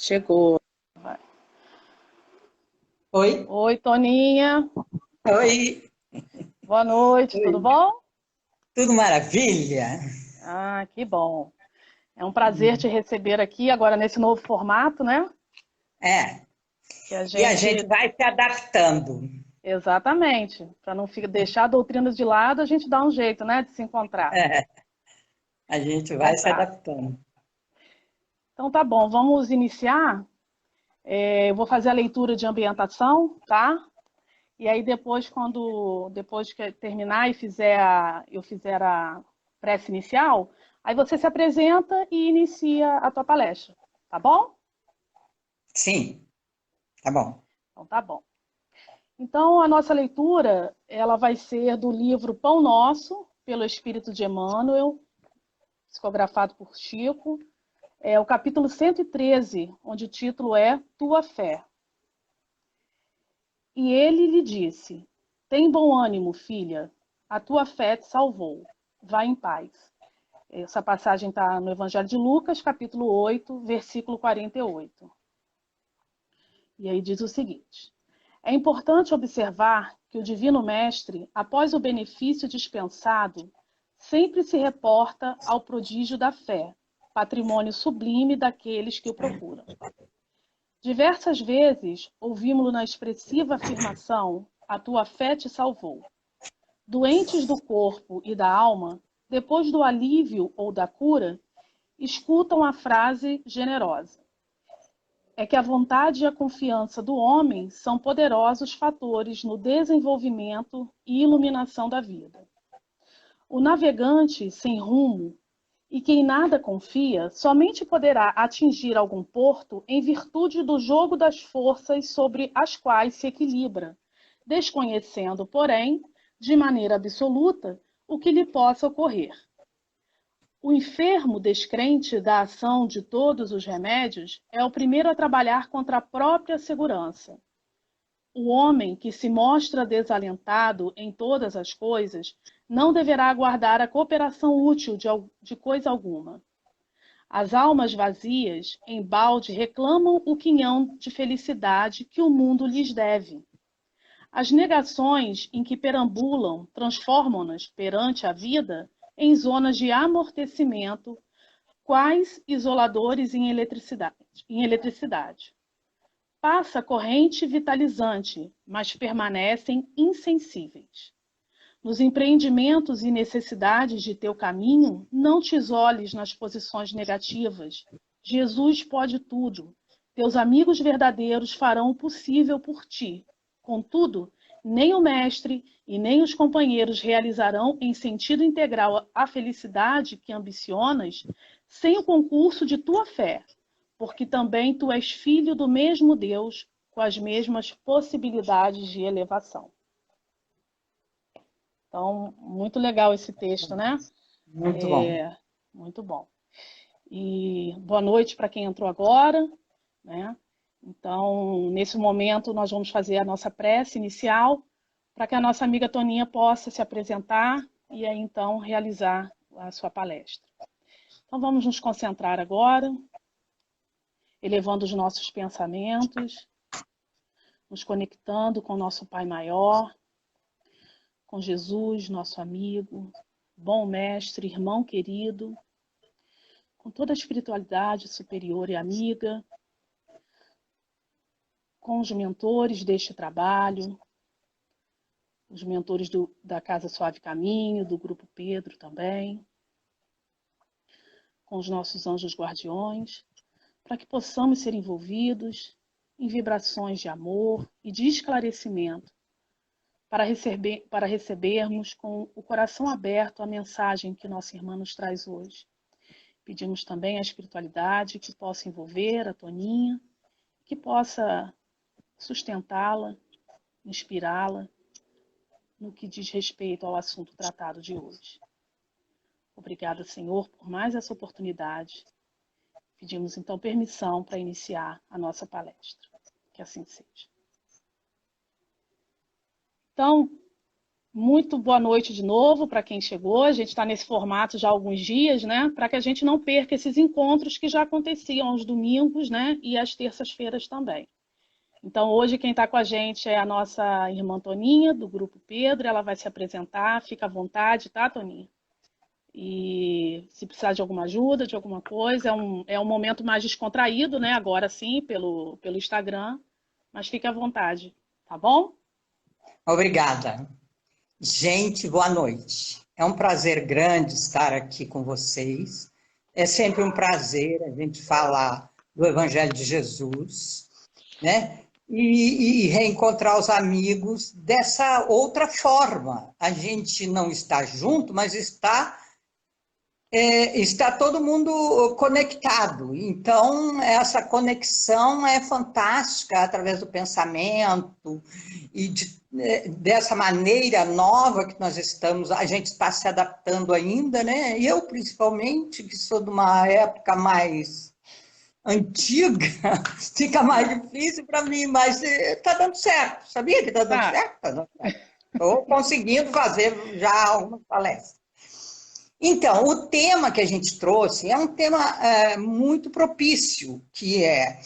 Chegou. Vai. Oi? Oi, Toninha. Oi? Boa noite, tudo Oi? bom? Tudo maravilha? Ah, que bom. É um prazer te receber aqui agora nesse novo formato, né? É, Que a e a gente gente, vai se adaptando. exatamente, para não deixar a doutrina de lado, a gente dá um jeito, né, de se encontrar. É, a gente Então vai se tá. adaptando. Então tá bom, vamos iniciar. Eu vou fazer a leitura de ambientação, tá? E aí depois que terminar e eu fizer a prece inicial, aí você se apresenta e inicia a tua palestra, tá bom? Sim, tá bom. Então tá bom. Então a nossa leitura, ela vai ser do livro Pão Nosso, pelo Espírito de Emmanuel, psicografado por Chico, é o capítulo 113, onde o título é Tua Fé. E ele lhe disse: Tem bom ânimo, filha, a tua fé te salvou. Vá em paz. Essa passagem está no Evangelho de Lucas, capítulo 8, versículo 48. E aí diz o seguinte: É importante observar que o Divino Mestre, após o benefício dispensado, sempre se reporta ao prodígio da fé, patrimônio sublime daqueles que o procuram. Diversas vezes ouvimos-lo na expressiva afirmação: A tua fé te salvou. Doentes do corpo e da alma, depois do alívio ou da cura, escutam a frase generosa: é que a vontade e a confiança do homem são poderosos fatores no desenvolvimento e iluminação da vida. O navegante sem rumo e que em nada confia somente poderá atingir algum porto em virtude do jogo das forças sobre as quais se equilibra, desconhecendo, porém, de maneira absoluta, o que lhe possa ocorrer. O enfermo descrente da ação de todos os remédios é o primeiro a trabalhar contra a própria segurança. O homem que se mostra desalentado em todas as coisas não deverá aguardar a cooperação útil de coisa alguma. As almas vazias, embalde, reclamam o quinhão de felicidade que o mundo lhes deve. As negações em que perambulam transformam-nas, perante a vida, em zonas de amortecimento, quais isoladores em eletricidade. Passa a corrente vitalizante, mas permanecem insensíveis. Nos empreendimentos e necessidades de teu caminho, não te isoles nas posições negativas. Jesus pode tudo. Teus amigos verdadeiros farão o possível por ti. Contudo, nem o mestre e nem os companheiros realizarão em sentido integral a felicidade que ambicionas sem o concurso de tua fé, porque também tu és filho do mesmo Deus, com as mesmas possibilidades de elevação. Então, muito legal esse texto, né? Muito bom. Muito bom. E boa noite para quem entrou agora, né? Então, nesse momento, nós vamos fazer a nossa prece inicial para que a nossa amiga Toninha possa se apresentar e aí então realizar a sua palestra. Então, vamos nos concentrar agora, elevando os nossos pensamentos, nos conectando com o nosso Pai Maior, com Jesus, nosso amigo, bom mestre, irmão querido, com toda a espiritualidade superior e amiga, com os mentores deste trabalho, os mentores da Casa Suave Caminho, do Grupo Pedro também, com os nossos anjos guardiões, para que possamos ser envolvidos em vibrações de amor e de esclarecimento, para recebermos com o coração aberto a mensagem que nossa irmã nos traz hoje. Pedimos também à espiritualidade que possa envolver a Toninha, que possa sustentá-la, inspirá-la no que diz respeito ao assunto tratado de hoje. Obrigada, Senhor, por mais essa oportunidade. Pedimos então permissão para iniciar a nossa palestra. Que assim seja. Então, Muito boa noite de novo para quem chegou. A gente está nesse formato já há alguns dias, né? Para que a gente não perca esses encontros que já aconteciam aos domingos, né? E às terças-feiras também. Então, hoje quem está com a gente é a nossa irmã Toninha, do Grupo Pedro. Ela vai se apresentar. Fica à vontade, tá, Toninha? E se precisar de alguma ajuda, de alguma coisa, é um momento mais descontraído, né? Agora sim, pelo Instagram. Mas fique à vontade, tá bom? Obrigada. Gente, boa noite. É um prazer grande estar aqui com vocês. É sempre um prazer a gente falar do Evangelho de Jesus, né? E reencontrar os amigos dessa outra forma. A gente não está junto, mas está todo mundo conectado. Então, essa conexão é fantástica através do pensamento e dessa maneira nova que nós estamos, a gente está se adaptando ainda, né? Eu, principalmente, que sou de uma época mais antiga, fica mais difícil para mim, mas está dando certo. Sabia que está dando certo? Tá dando certo. Estou conseguindo fazer já algumas palestras. Então, o tema que a gente trouxe é um tema muito propício, que é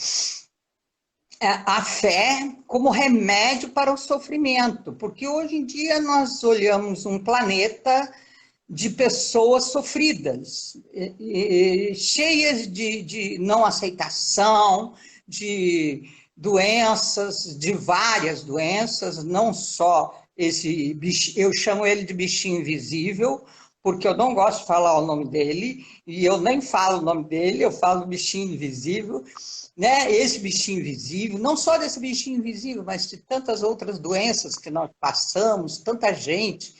a fé como remédio para o sofrimento, porque hoje em dia nós olhamos um planeta de pessoas sofridas, cheias de não aceitação, de doenças, de várias doenças, não só esse bicho, eu chamo ele de bichinho invisível, porque eu não gosto de falar o nome dele, e eu nem falo o nome dele, eu falo bichinho invisível, né? Esse bichinho invisível, não só desse bichinho invisível, mas de tantas outras doenças que nós passamos, tanta gente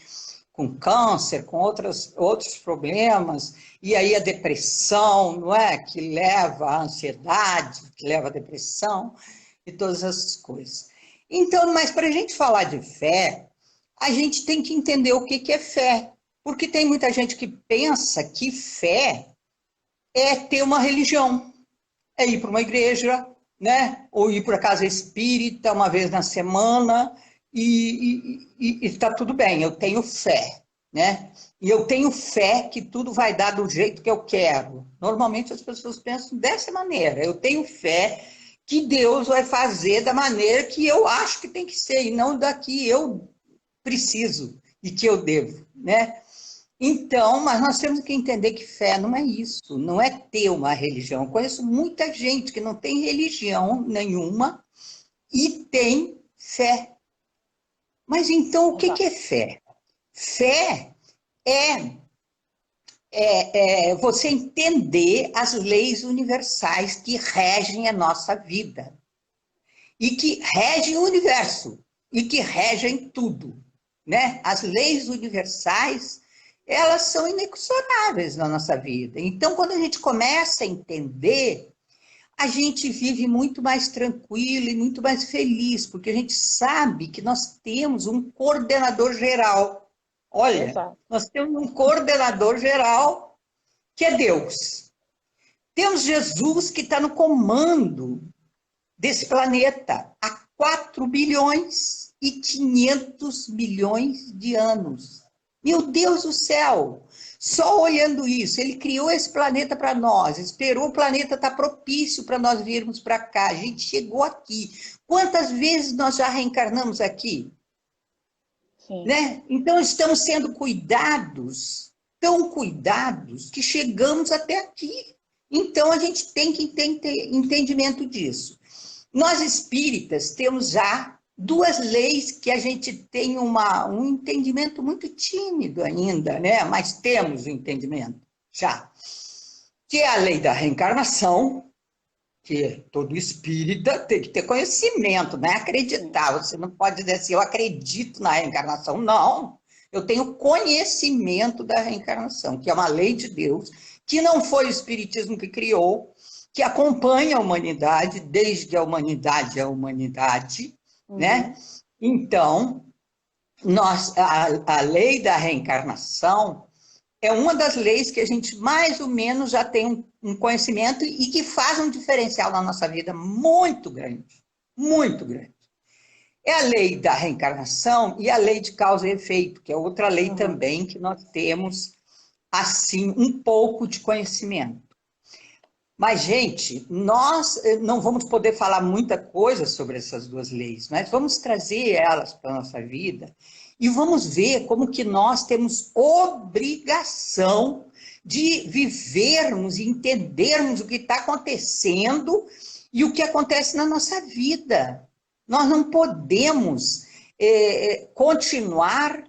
com câncer, com outros problemas, e aí a depressão, não é? Que leva à ansiedade, que leva à depressão, e todas essas coisas. Então, mas para a gente falar de fé, a gente tem que entender o que é fé. Porque tem muita gente que pensa que fé é ter uma religião, é ir para uma igreja, né? Ou ir para a casa espírita uma vez na semana e está tudo bem, eu tenho fé, né? E eu tenho fé que tudo vai dar do jeito que eu quero. Normalmente as pessoas pensam dessa maneira, eu tenho fé que Deus vai fazer da maneira que eu acho que tem que ser, e não da que eu preciso e que eu devo, né? Então, mas nós temos que entender que fé não é isso, não é ter uma religião. Eu conheço muita gente que não tem religião nenhuma e tem fé. Mas então, o que é fé? Fé é você entender as leis universais que regem a nossa vida e que regem o universo e que regem tudo, né? As leis universais, elas são inexoráveis na nossa vida. Então, quando a gente começa a entender, a gente vive muito mais tranquilo e muito mais feliz, porque a gente sabe que nós temos um coordenador geral. Olha, exato, nós temos um coordenador geral que é Deus. Temos Jesus que está no comando desse planeta há 4 bilhões e 500 milhões de anos. Meu Deus do céu! Só olhando isso, ele criou esse planeta para nós, esperou o planeta estar propício para nós virmos para cá. A gente chegou aqui. Quantas vezes nós já reencarnamos aqui? Sim. Né? Então, estamos sendo cuidados, tão cuidados, que chegamos até aqui. Então, a gente tem que ter entendimento disso. Nós espíritas temos já 2 leis que a gente tem um entendimento muito tímido ainda, né? Mas temos o entendimento já. Que é a lei da reencarnação, que todo espírita tem que ter conhecimento, não é acreditar. Você não pode dizer assim, eu acredito na reencarnação. Não, eu tenho conhecimento da reencarnação, que é uma lei de Deus, que não foi o espiritismo que criou, que acompanha a humanidade, desde que a humanidade é a humanidade, né? Então, a lei da reencarnação é uma das leis que a gente mais ou menos já tem um conhecimento e que faz um diferencial na nossa vida muito grande, muito grande. É a lei da reencarnação e a lei de causa e efeito, que é outra lei também que nós temos, assim, um pouco de conhecimento. Mas, gente, nós não vamos poder falar muita coisa sobre essas duas leis, mas vamos trazer elas para a nossa vida e vamos ver como que nós temos obrigação de vivermos e entendermos o que está acontecendo e o que acontece na nossa vida. Nós não podemos continuar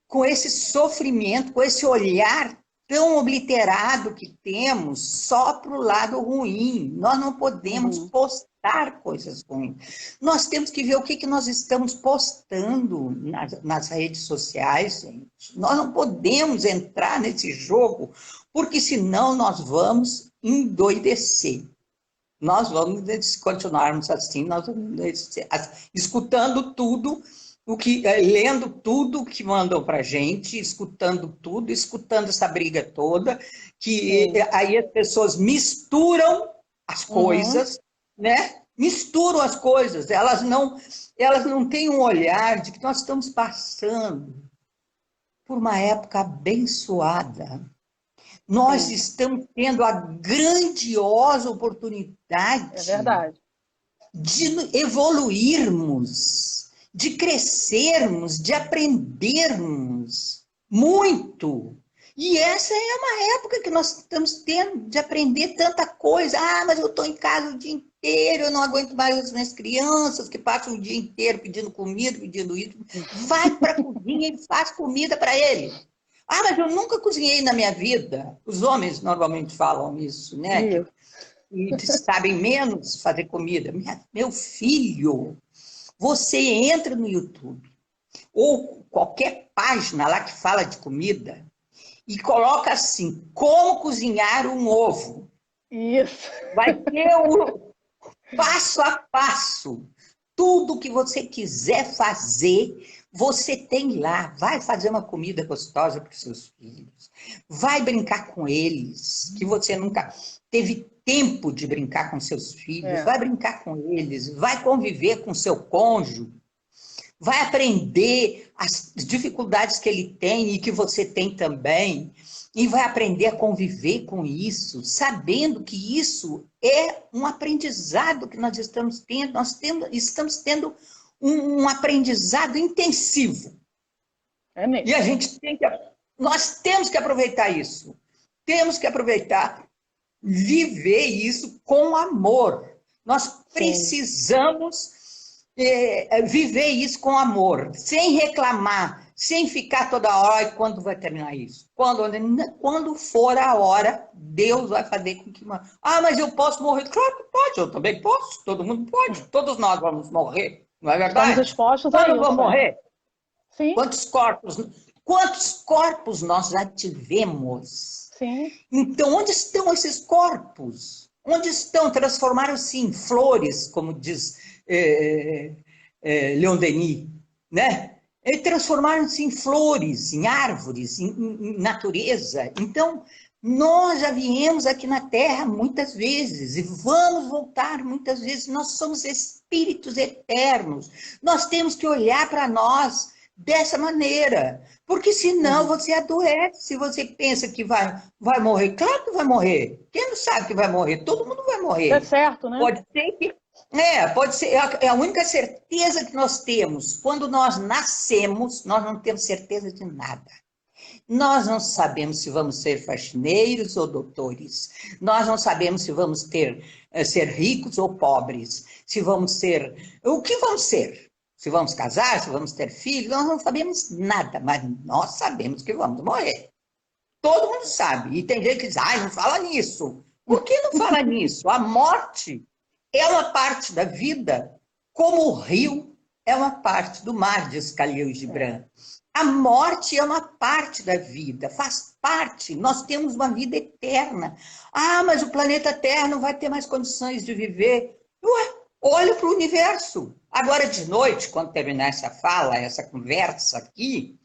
com esse sofrimento, com esse olhar tão obliterado que temos só para o lado ruim. Nós não podemos postar coisas ruins. Nós temos que ver o que nós estamos postando nas redes sociais, gente. Nós não podemos entrar nesse jogo, porque senão nós vamos endoidecer. Nós vamos, se continuarmos assim, nós vamos escutando tudo, lendo tudo que mandam para a gente, escutando tudo, escutando essa briga toda, que aí as pessoas misturam as coisas, né? Misturam as coisas, elas não têm um olhar de que nós estamos passando por uma época abençoada. Nós estamos tendo a grandiosa oportunidade de evoluirmos, de crescermos, de aprendermos muito. E essa é uma época que nós estamos tendo de aprender tanta coisa. Ah, mas eu estou em casa o dia inteiro, eu não aguento mais as minhas crianças que passam o dia inteiro pedindo comida, pedindo isso. Vai para a cozinha e faz comida para eles. Ah, mas eu nunca cozinhei na minha vida. Os homens normalmente falam isso, né? Que sabem menos fazer comida. Meu filho, você entra no YouTube ou qualquer página lá que fala de comida e coloca assim, como cozinhar um ovo. Isso. Vai ter o passo a passo. Tudo que você quiser fazer, você tem lá. Vai fazer uma comida gostosa para os seus filhos. Vai brincar com eles, que você nunca teve tempo de brincar com seus filhos. Vai brincar com eles. Vai conviver com seu cônjuge. Vai aprender as dificuldades que ele tem e que você tem também. E vai aprender a conviver com isso, sabendo que isso é um aprendizado que nós estamos tendo. Estamos tendo um aprendizado intensivo. É mesmo. E nós temos que aproveitar isso. Temos que aproveitar, viver isso com amor. Nós precisamos viver isso com amor, sem reclamar, sem ficar toda hora, e quando vai terminar isso? Quando for a hora, Deus vai fazer com que... Ah, mas eu posso morrer? Claro que pode, eu também posso, todo mundo pode, todos nós vamos morrer, não é verdade? Estamos expostos a isso. Vamos morrer? Sim. Quantos corpos nós já tivemos? Sim. Então, onde estão esses corpos? Onde estão? Transformaram-se em flores, como diz Leon Denis, né? E transformaram-se em flores, em árvores, em natureza. Então, nós já viemos aqui na Terra muitas vezes e vamos voltar muitas vezes. Nós somos espíritos eternos. Nós temos que olhar para nós dessa maneira, porque senão você adoece. Se você pensa que vai morrer, claro que vai morrer. Quem não sabe que vai morrer? Todo mundo vai morrer. É certo, né? Pode ser que... pode ser. É a única certeza que nós temos. Quando nós nascemos, nós não temos certeza de nada. Nós não sabemos se vamos ser faxineiros ou doutores. Nós não sabemos se vamos ser ricos ou pobres. Se vamos ser... O que vamos ser? Se vamos casar, se vamos ter filhos, nós não sabemos nada, mas nós sabemos que vamos morrer. Todo mundo sabe. E tem gente que diz, não fala nisso. Por que não fala nisso? A morte é uma parte da vida, como o rio é uma parte do mar, diz Khalil Gibran. A morte é uma parte da vida, faz parte. Nós temos uma vida eterna. Ah, mas o planeta Terra não vai ter mais condições de viver. Ué, olha para o universo. Agora de noite, quando terminar essa fala, essa conversa aqui,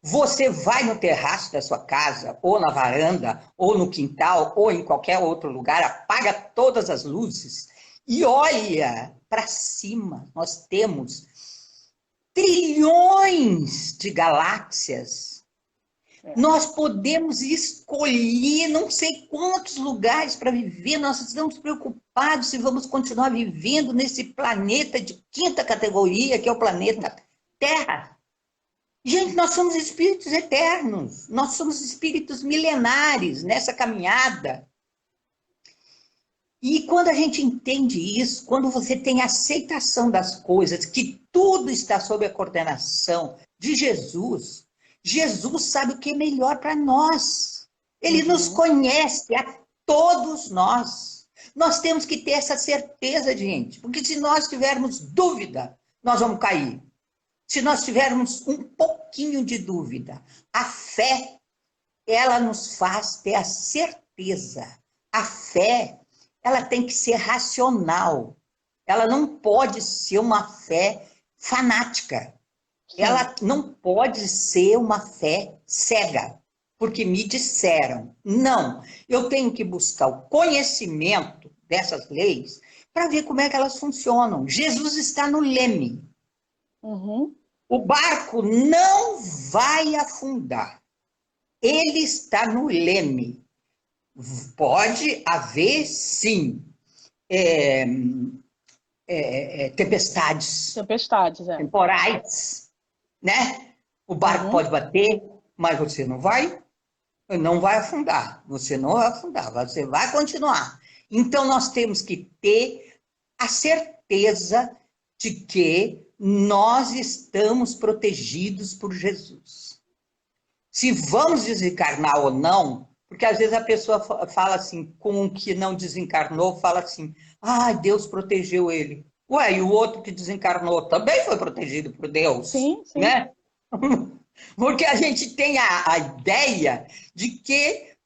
você vai no terraço da sua casa, ou na varanda, ou no quintal, ou em qualquer outro lugar, apaga todas as luzes e olha para cima. Nós temos trilhões de galáxias. Nós podemos escolher não sei quantos lugares para viver, nós estamos preocupados se vamos continuar vivendo nesse planeta de quinta categoria, que é o planeta Terra. Gente, nós somos espíritos eternos, nós somos espíritos milenares nessa caminhada. E quando a gente entende isso, quando você tem aceitação das coisas, que tudo está sob a coordenação de Jesus, Jesus sabe o que é melhor para nós. Ele nos conhece, a todos nós. Nós temos que ter essa certeza, gente, porque se nós tivermos dúvida, nós vamos cair. Se nós tivermos um pouquinho de dúvida, a fé, ela nos faz ter a certeza. A fé, ela tem que ser racional. Ela não pode ser uma fé fanática. Ela não pode ser uma fé cega, porque me disseram. Não, eu tenho que buscar o conhecimento dessas leis para ver como é que elas funcionam. Jesus está no leme. O barco não vai afundar. Ele está no leme. Pode haver, sim, tempestades temporais, né? O barco pode bater, mas você não vai afundar. Você não vai afundar, você vai continuar. Então, nós temos que ter a certeza de que nós estamos protegidos por Jesus. Se vamos desencarnar ou não, porque às vezes a pessoa fala assim, com o que não desencarnou, fala assim, Deus protegeu ele. Ué, e o outro que desencarnou também foi protegido por Deus, sim. Né? Porque a gente tem a ideia de que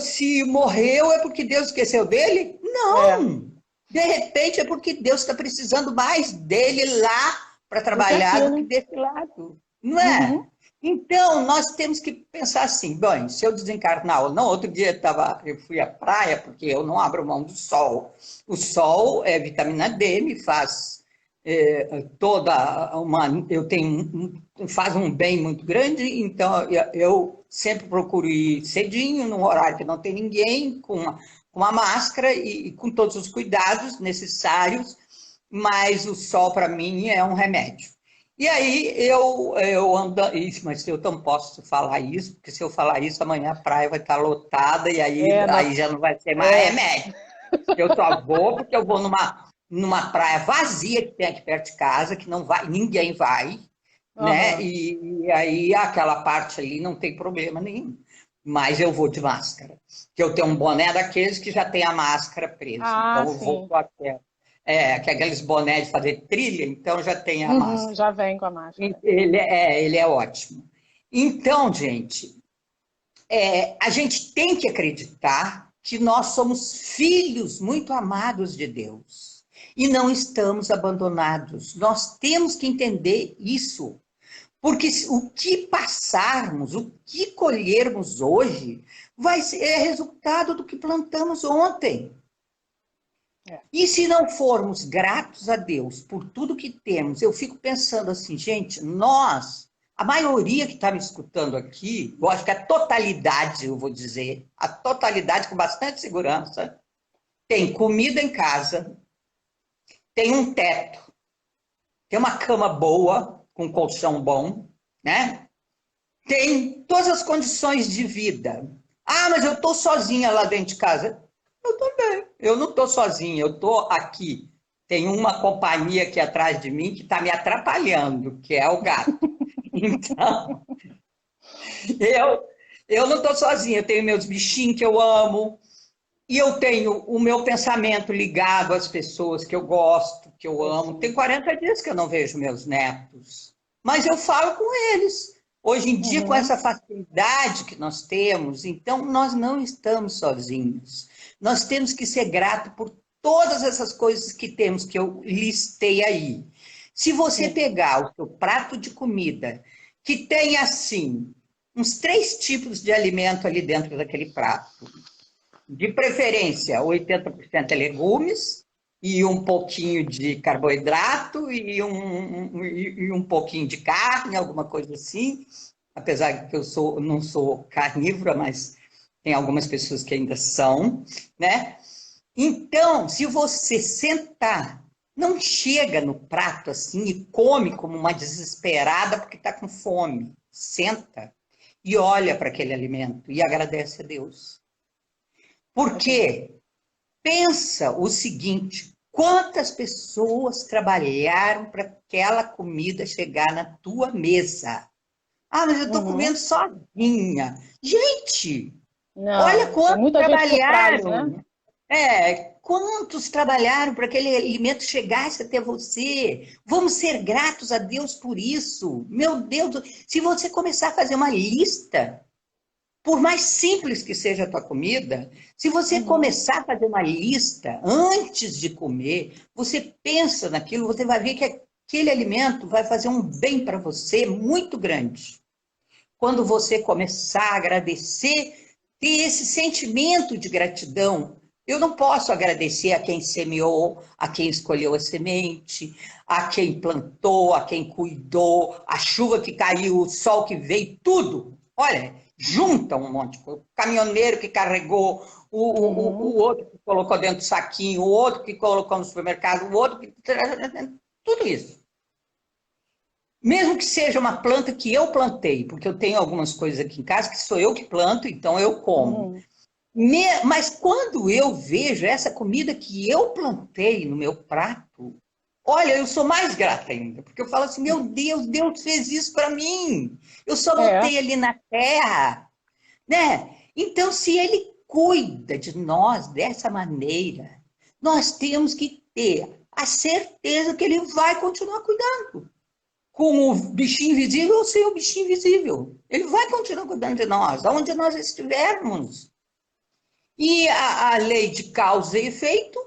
se morreu é porque Deus esqueceu dele? Não! De repente é porque Deus está precisando mais dele lá para trabalhar do que desse lado, não é? Então, nós temos que pensar assim, bom, se eu desencarnar ou não, outro dia eu fui à praia, porque eu não abro mão do sol. O sol é vitamina D, me faz faz um bem muito grande, então eu sempre procuro ir cedinho, num horário que não tem ninguém, com uma máscara e com todos os cuidados necessários, mas o sol para mim é um remédio. E aí eu ando, mas eu não posso falar isso, porque se eu falar isso, amanhã a praia vai estar lotada e aí já não vai ser mais remédio. Eu só vou porque eu vou numa praia vazia que tem aqui perto de casa, que não vai, ninguém vai, né? E aí aquela parte ali não tem problema nenhum. Mas eu vou de máscara. Que eu tenho um boné daqueles que já tem a máscara presa. Então eu vou com aquela. Que é aqueles boné de fazer trilha, então já tem a máscara. Já vem com a máscara. Ele é ótimo. Então, gente, a gente tem que acreditar que nós somos filhos muito amados de Deus e não estamos abandonados. Nós temos que entender isso, porque o que passarmos, o que colhermos hoje, vai ser resultado do que plantamos ontem. E se não formos gratos a Deus por tudo que temos, eu fico pensando assim, gente, a maioria que está me escutando aqui, eu acho que a totalidade, eu vou dizer, a totalidade com bastante segurança, tem comida em casa, tem um teto, tem uma cama boa, com colchão bom, né? Tem todas as condições de vida. Mas eu estou sozinha lá dentro de casa. Eu também. Eu não estou sozinha, eu estou aqui. Tem uma companhia aqui atrás de mim que está me atrapalhando, que é o gato. Então, eu não estou sozinha, eu tenho meus bichinhos que eu amo, e eu tenho o meu pensamento ligado às pessoas que eu gosto, que eu amo. Tem 40 dias que eu não vejo meus netos, mas eu falo com eles. Hoje em dia, com essa facilidade que nós temos, então nós não estamos sozinhos. Nós temos que ser gratos por todas essas coisas que temos, que eu listei aí. Se você pegar o seu prato de comida, que tem assim, uns 3 tipos de alimento ali dentro daquele prato, de preferência, 80% é legumes, e um pouquinho de carboidrato e um pouquinho de carne, alguma coisa assim. Apesar que não sou carnívora, mas tem algumas pessoas que ainda são, né? Então, se você sentar, não chega no prato assim e come como uma desesperada porque está com fome. Senta e olha para aquele alimento e agradece a Deus. Porque pensa o seguinte, quantas pessoas trabalharam para aquela comida chegar na tua mesa? Ah, mas eu estou comendo sozinha. Gente, olha Não, tem quantos muita gente por trás, né? trabalharam. Quantos trabalharam para que aquele alimento chegasse até você? Vamos ser gratos a Deus por isso. Meu Deus, se você começar a fazer uma lista, por mais simples que seja a tua comida, se você começar a fazer uma lista antes de comer, você pensa naquilo, você vai ver que aquele alimento vai fazer um bem para você muito grande. Quando você começar a agradecer, ter esse sentimento de gratidão. Eu não posso agradecer a quem semeou, a quem escolheu a semente, a quem plantou, a quem cuidou, a chuva que caiu, o sol que veio, tudo. Olha, junta um monte. O caminhoneiro que carregou, o outro que colocou dentro do saquinho, o outro que colocou no supermercado, o outro que... Tudo isso. Mesmo que seja uma planta que eu plantei, porque eu tenho algumas coisas aqui em casa que sou eu que planto, então eu como. Mas quando eu vejo essa comida que eu plantei no meu prato, olha, eu sou mais grata ainda, porque eu falo assim, meu Deus, Deus fez isso para mim. Eu só botei ali na terra, né? Então, se ele cuida de nós dessa maneira, nós temos que ter a certeza que ele vai continuar cuidando. Com o bichinho invisível ou sem o bichinho invisível. Ele vai continuar cuidando de nós, aonde nós estivermos. E a lei de causa e efeito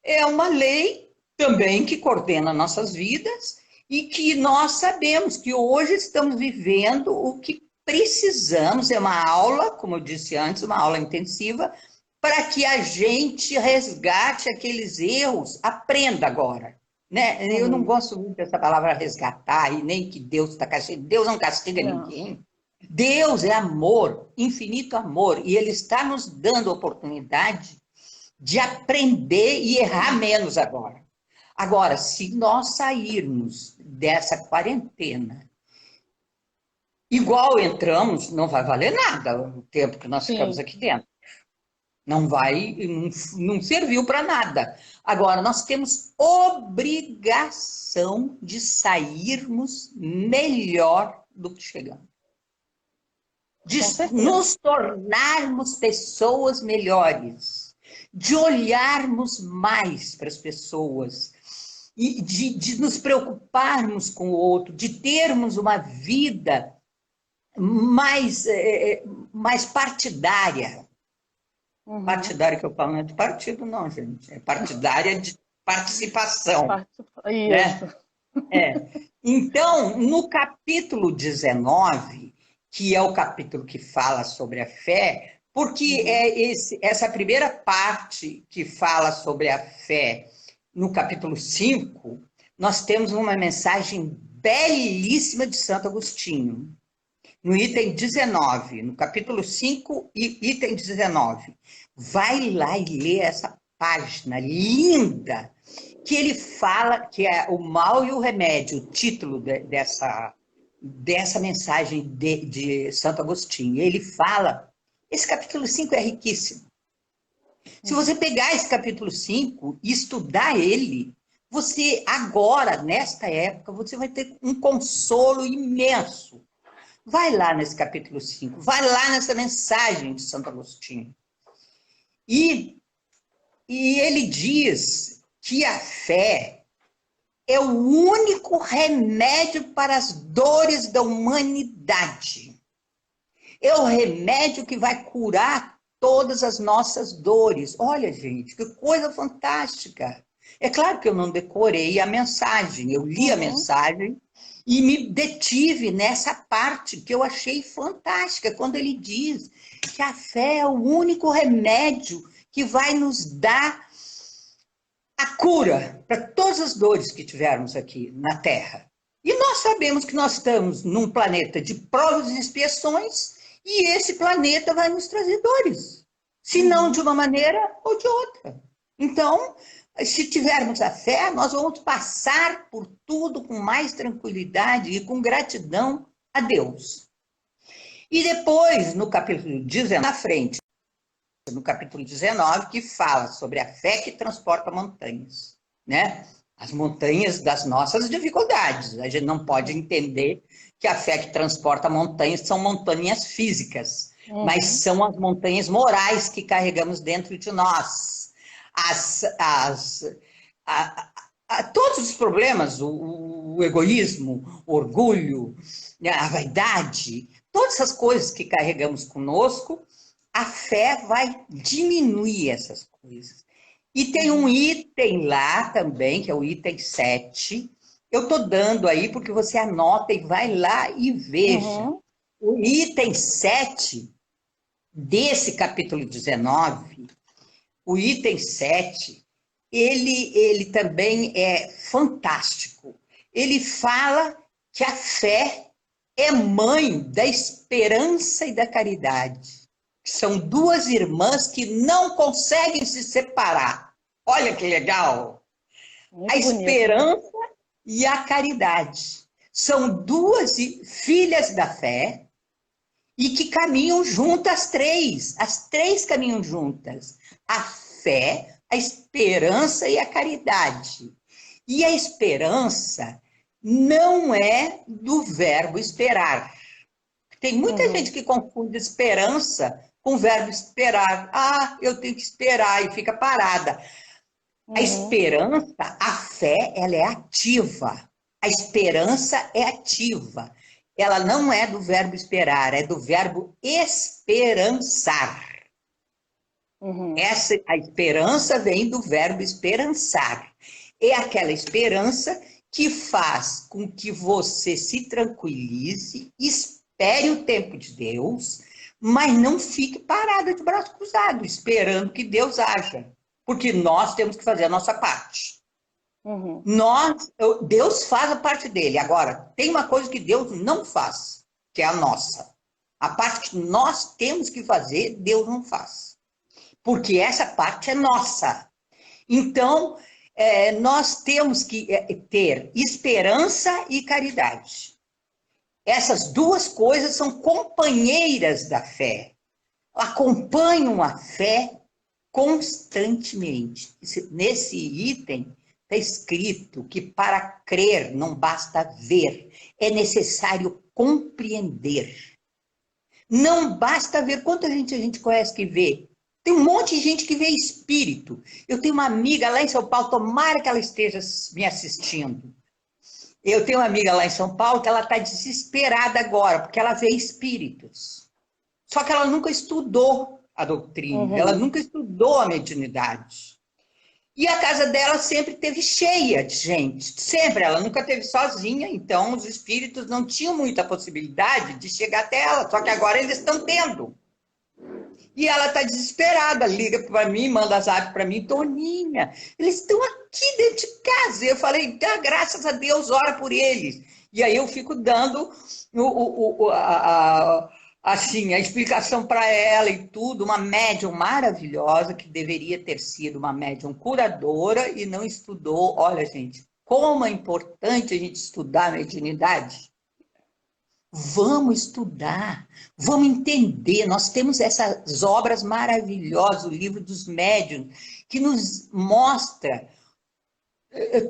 é uma lei também que coordena nossas vidas e que nós sabemos que hoje estamos vivendo o que precisamos. É uma aula, como eu disse antes, uma aula intensiva, para que a gente resgate aqueles erros, aprenda agora. Né? Eu não gosto muito dessa palavra resgatar, e nem que Deus está castigando. Deus não castiga ninguém. Deus é amor, infinito amor, e Ele está nos dando a oportunidade de aprender e errar menos agora. Agora, se nós sairmos dessa quarentena igual entramos, não vai valer nada o tempo que nós ficamos aqui dentro. Não vai, não serviu para nada. Agora, nós temos obrigação de sairmos melhor do que chegamos. De nos tornarmos pessoas melhores. De olharmos mais para as pessoas. E de nos preocuparmos com o outro. De termos uma vida mais partidária. Partidária que eu falo não é de partido, não, gente. É partidária de participação. Isso. Né? Então, no capítulo 19, que é o capítulo que fala sobre a fé, porque essa primeira parte que fala sobre a fé, no capítulo 5, nós temos uma mensagem belíssima de Santo Agostinho. No item 19, no capítulo 5, item 19. Vai lá e lê essa página linda, que ele fala que é o mal e o remédio, o título dessa mensagem de Santo Agostinho. Ele fala, esse capítulo 5 é riquíssimo. Se você pegar esse capítulo 5 e estudar ele, você agora, nesta época, você vai ter um consolo imenso. Vai lá nesse capítulo 5, vai lá nessa mensagem de Santo Agostinho. E ele diz que a fé é o único remédio para as dores da humanidade. É o remédio que vai curar todas as nossas dores. Olha, gente, que coisa fantástica. É claro que eu não decorei a mensagem, eu li a mensagem e me detive nessa parte que eu achei fantástica, quando ele diz que a fé é o único remédio que vai nos dar a cura para todas as dores que tivermos aqui na Terra. E nós sabemos que nós estamos num planeta de provas e expiações, e esse planeta vai nos trazer dores, se não de uma maneira ou de outra. Então, se tivermos a fé, nós vamos passar por tudo com mais tranquilidade e com gratidão a Deus. E depois, no capítulo 19, na frente, no capítulo 19, que fala sobre a fé que transporta montanhas, né? As montanhas das nossas dificuldades. A gente não pode entender que a fé que transporta montanhas são montanhas físicas, mas são as montanhas morais que carregamos dentro de nós. Todos os problemas, o egoísmo, o orgulho, a vaidade, todas essas coisas que carregamos conosco, a fé vai diminuir essas coisas. E tem um item lá também, que é o item 7. Eu estou dando aí porque você anota e vai lá e veja. O item 7 desse capítulo 19, o item 7, ele também é fantástico. Ele fala que a fé é mãe da esperança e da caridade. São duas irmãs que não conseguem se separar. Olha que legal! Muito a esperança bonito. E a caridade. São duas filhas da fé e que caminham juntas as três. As três caminham juntas. A fé, a esperança e a caridade. E a esperança não é do verbo esperar. Tem muita gente que confunde esperança com o verbo esperar. Ah, eu tenho que esperar e fica parada. A esperança, a fé, ela é ativa. A esperança é ativa. Ela não é do verbo esperar, é do verbo esperançar. A esperança vem do verbo esperançar. É aquela esperança que faz com que você se tranquilize, espere o tempo de Deus, mas não fique parada de braço cruzado, esperando que Deus haja. Porque nós temos que fazer a nossa parte. Deus faz a parte dele. Agora, tem uma coisa que Deus não faz, que é a nossa. A parte que nós temos que fazer, Deus não faz. Porque essa parte é nossa. Então, nós temos que ter esperança e caridade. Essas duas coisas são companheiras da fé. Acompanham a fé constantemente. Nesse item está escrito que para crer não basta ver, é necessário compreender. Não basta ver. Quanta gente a gente conhece que vê? Tem um monte de gente que vê espírito. Eu tenho uma amiga lá em São Paulo, tomara que ela esteja me assistindo. Eu tenho uma amiga lá em São Paulo que ela está desesperada agora, porque ela vê espíritos. Só que ela nunca estudou a doutrina, ela nunca estudou a mediunidade. E a casa dela sempre teve cheia de gente, sempre, ela nunca teve sozinha, então os espíritos não tinham muita possibilidade de chegar até ela, só que agora eles estão tendo. E ela está desesperada, liga para mim, manda zap para mim, Toninha, eles estão aqui dentro de casa. E eu falei, graças a Deus, ora por eles. E aí eu fico dando assim, a explicação para ela e tudo, uma médium maravilhosa, que deveria ter sido uma médium curadora e não estudou. Olha, gente, como é importante a gente estudar a mediunidade. Vamos estudar, vamos entender. Nós temos essas obras maravilhosas, o livro dos médiuns, que nos mostra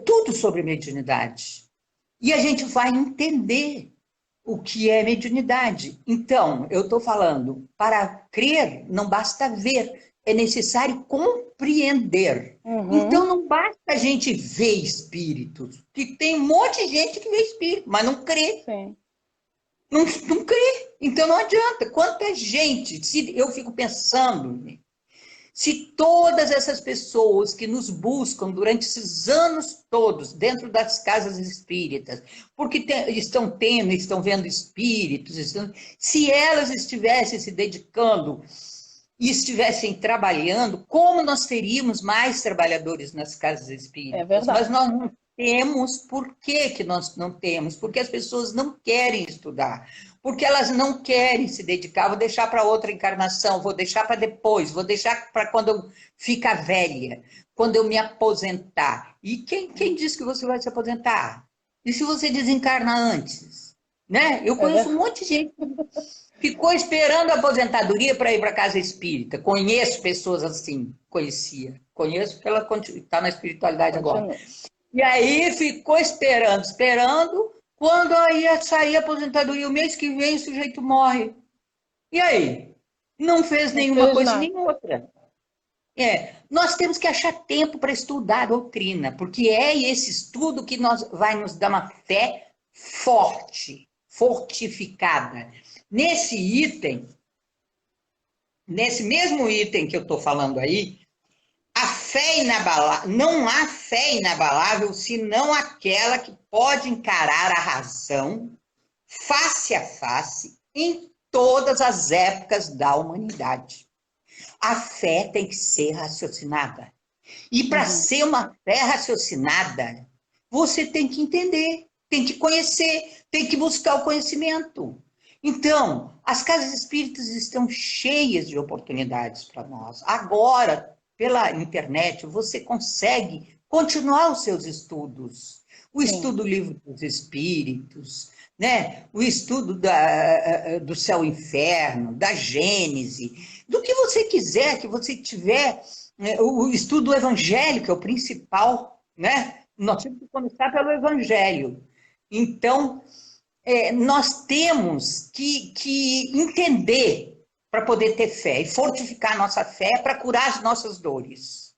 tudo sobre mediunidade. E a gente vai entender o que é mediunidade. Então, eu estou falando, para crer não basta ver, é necessário compreender. Então, não basta a gente ver espíritos, que tem um monte de gente que vê espírito, mas não crê. Sim. Não crê. Então, não adianta. Quanta gente, eu fico pensando, se todas essas pessoas que nos buscam durante esses anos todos, dentro das casas espíritas, porque estão vendo espíritos, se elas estivessem se dedicando e estivessem trabalhando, como nós teríamos mais trabalhadores nas casas espíritas? É verdade. Mas nós não temos. Por que nós não temos? Porque as pessoas não querem estudar, porque elas não querem se dedicar. Vou deixar para outra encarnação, vou deixar para depois, vou deixar para quando eu ficar velha, quando eu me aposentar. E quem disse que você vai se aposentar? E se você desencarna antes? Né? Eu conheço um monte de gente que ficou esperando a aposentadoria para ir para a casa espírita. Conheço pessoas assim, conheço porque ela está na espiritualidade agora. E aí ficou esperando, quando ia sair a aposentadoria, o mês que vem o sujeito morre. E aí? Não fez nenhuma coisa nem outra. Nós temos que achar tempo para estudar a doutrina, porque é esse estudo que vai nos dar uma fé forte, fortificada. Nesse mesmo item que eu estou falando aí, a fé inabalável, não há fé inabalável senão aquela que pode encarar a razão face a face em todas as épocas da humanidade. A fé tem que ser raciocinada. E para ser uma fé raciocinada, você tem que entender, tem que conhecer, tem que buscar o conhecimento. Então, as casas espíritas estão cheias de oportunidades para nós. Agora, pela internet, você consegue continuar os seus estudos. O estudo do Livro dos Espíritos, né? O estudo do Céu e Inferno, da Gênese, do que você quiser, que você tiver, o estudo do Evangelho, que é o principal, né? Nós temos que começar pelo Evangelho. Então, nós temos que entender para poder ter fé e fortificar a nossa fé para curar as nossas dores.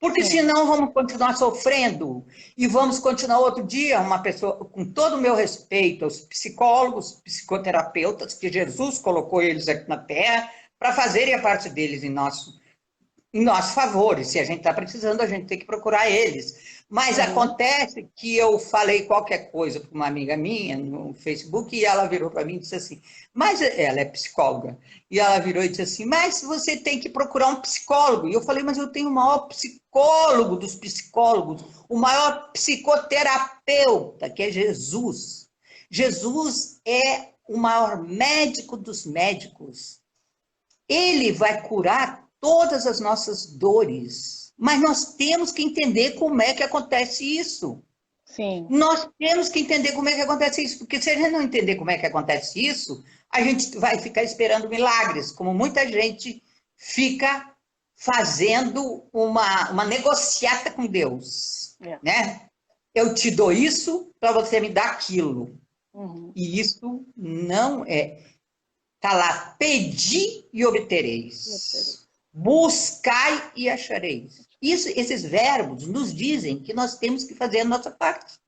Porque senão vamos continuar sofrendo e vamos continuar outro dia, uma pessoa, com todo o meu respeito aos psicólogos, psicoterapeutas, que Jesus colocou eles aqui na Terra para fazerem a parte deles em nosso favor. E se a gente está precisando, a gente tem que procurar eles. Mas acontece que eu falei qualquer coisa para uma amiga minha no Facebook e ela virou para mim e disse assim, mas ela é psicóloga, e ela virou e disse assim, mas você tem que procurar um psicólogo. E eu falei, mas eu tenho o maior psicólogo dos psicólogos, o maior psicoterapeuta, que é Jesus. Jesus é o maior médico dos médicos. Ele vai curar todas as nossas dores. Mas nós temos que entender como é que acontece isso. Sim. Nós temos que entender como é que acontece isso, porque se a gente não entender como é que acontece isso, a gente vai ficar esperando milagres, como muita gente fica fazendo uma negociata com Deus. Né? Eu te dou isso para você me dar aquilo. E isso não é. Está lá, pedi e obtereis. Buscai e achareis. Esses verbos nos dizem que nós temos que fazer a nossa parte.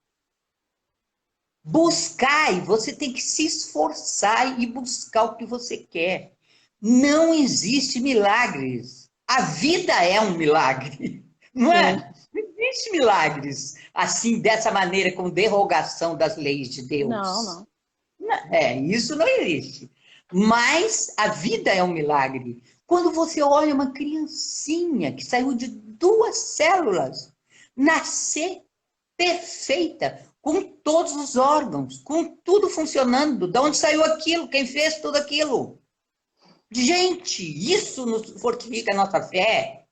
Buscai, você tem que se esforçar e buscar o que você quer. Não existe milagres. A vida é um milagre, não é? Não existe milagres assim, dessa maneira, com derrogação das leis de Deus. Não. Isso não existe. Mas a vida é um milagre. Quando você olha uma criancinha que saiu de 2 células, nascer perfeita, com todos os órgãos, com tudo funcionando, de onde saiu aquilo, quem fez tudo aquilo. Gente, isso nos fortifica a nossa fé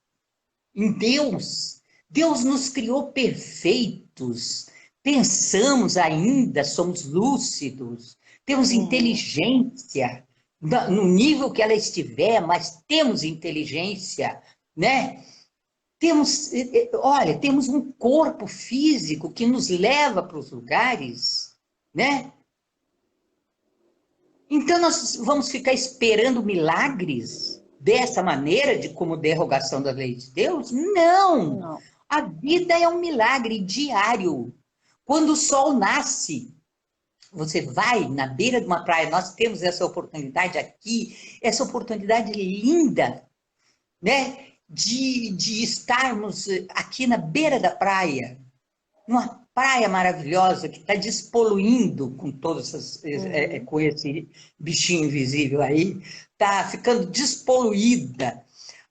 em Deus. Deus nos criou perfeitos, pensamos ainda, somos lúcidos, temos inteligência, no nível que ela estiver, mas temos inteligência, né? Temos um corpo físico que nos leva para os lugares, né? Então nós vamos ficar esperando milagres dessa maneira, de como derrogação da lei de Deus? Não. A vida é um milagre diário. Quando o sol nasce, você vai na beira de uma praia, nós temos essa oportunidade aqui, essa oportunidade linda, né? De estarmos aqui na beira da praia, numa praia maravilhosa que está despoluindo com todos com esse bichinho invisível aí, está ficando despoluída.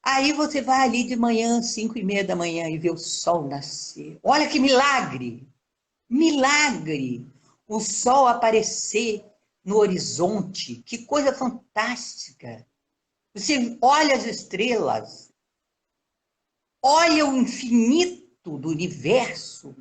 Aí você vai ali de manhã, 5h30 da manhã, e vê o sol nascer. Olha que milagre! Milagre! O sol aparecer no horizonte, que coisa fantástica! Você olha as estrelas, olha o infinito do universo,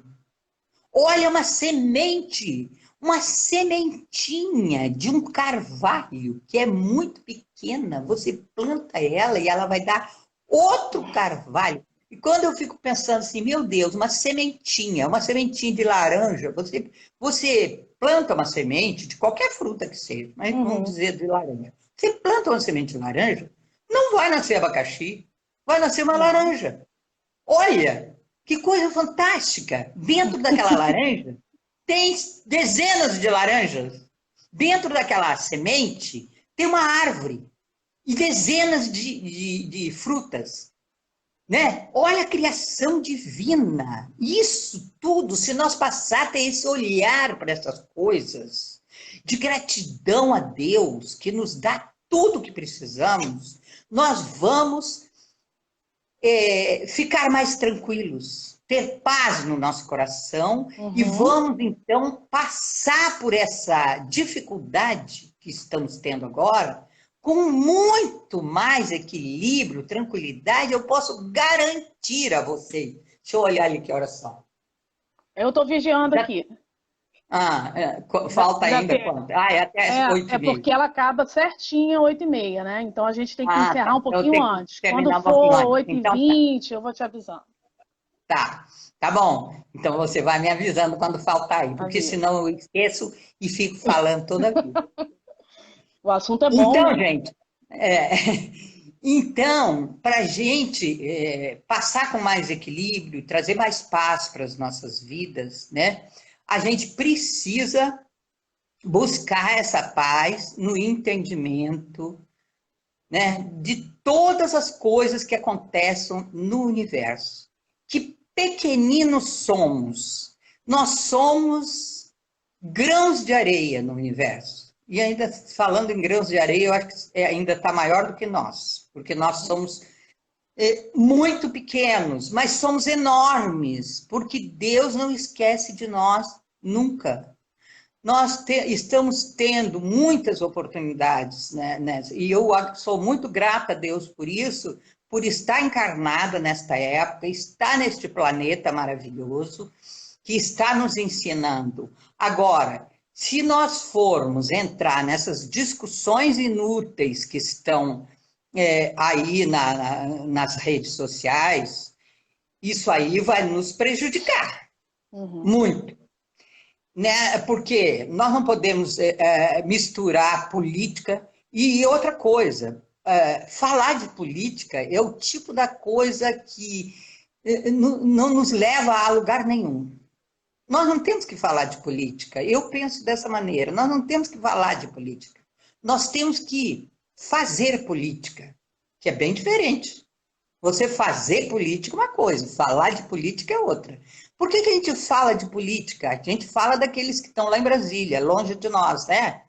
olha uma semente, uma sementinha de um carvalho que é muito pequena, você planta ela e ela vai dar outro carvalho. E quando eu fico pensando assim, meu Deus, uma sementinha de laranja, você planta uma semente de qualquer fruta que seja, mas vamos dizer de laranja. Você planta uma semente de laranja, não vai nascer abacaxi, vai nascer uma laranja. Olha, que coisa fantástica! Dentro daquela laranja, tem dezenas de laranjas. Dentro daquela semente, tem uma árvore e dezenas de frutas. Né? Olha a criação divina. Isso tudo, se nós passar a ter esse olhar para essas coisas, de gratidão a Deus, que nos dá tudo o que precisamos, nós vamos ficar mais tranquilos, ter paz no nosso coração e vamos, então, passar por essa dificuldade que estamos tendo agora com muito mais equilíbrio, tranquilidade, eu posso garantir a vocês. Deixa eu olhar ali que horas são. Eu estou vigiando aqui. Falta ainda quanto? É até 8h30. É porque ela acaba certinha 8h30, né? Então a gente tem que encerrar um pouquinho antes. Quando um for 8h20, eu vou te avisando. Tá bom. Então você vai me avisando quando faltar aí, porque senão eu esqueço e fico falando toda a vida. O assunto é bom. Então, gente, então, para a gente passar com mais equilíbrio, trazer mais paz para as nossas vidas, né? A gente precisa buscar essa paz no entendimento, né, de todas as coisas que acontecem no universo. Que pequeninos somos. Nós somos grãos de areia no universo. E ainda falando em grãos de areia, eu acho que ainda está maior do que nós, porque nós somos muito pequenos, mas somos enormes, porque Deus não esquece de nós nunca. Nós estamos tendo muitas oportunidades, né? E eu sou muito grata a Deus por isso, por estar encarnada nesta época, estar neste planeta maravilhoso, que está nos ensinando. Agora, se nós formos entrar nessas discussões inúteis que estão aí nas redes sociais, isso aí vai nos prejudicar muito. Né? Porque nós não podemos misturar política e outra coisa. Falar de política é o tipo da coisa que não nos leva a lugar nenhum. Nós não temos que falar de política. Eu penso dessa maneira. Nós não temos que falar de política. Nós temos que fazer política, que é bem diferente. Você fazer política é uma coisa, falar de política é outra. Por que a gente fala de política? A gente fala daqueles que estão lá em Brasília, longe de nós, né?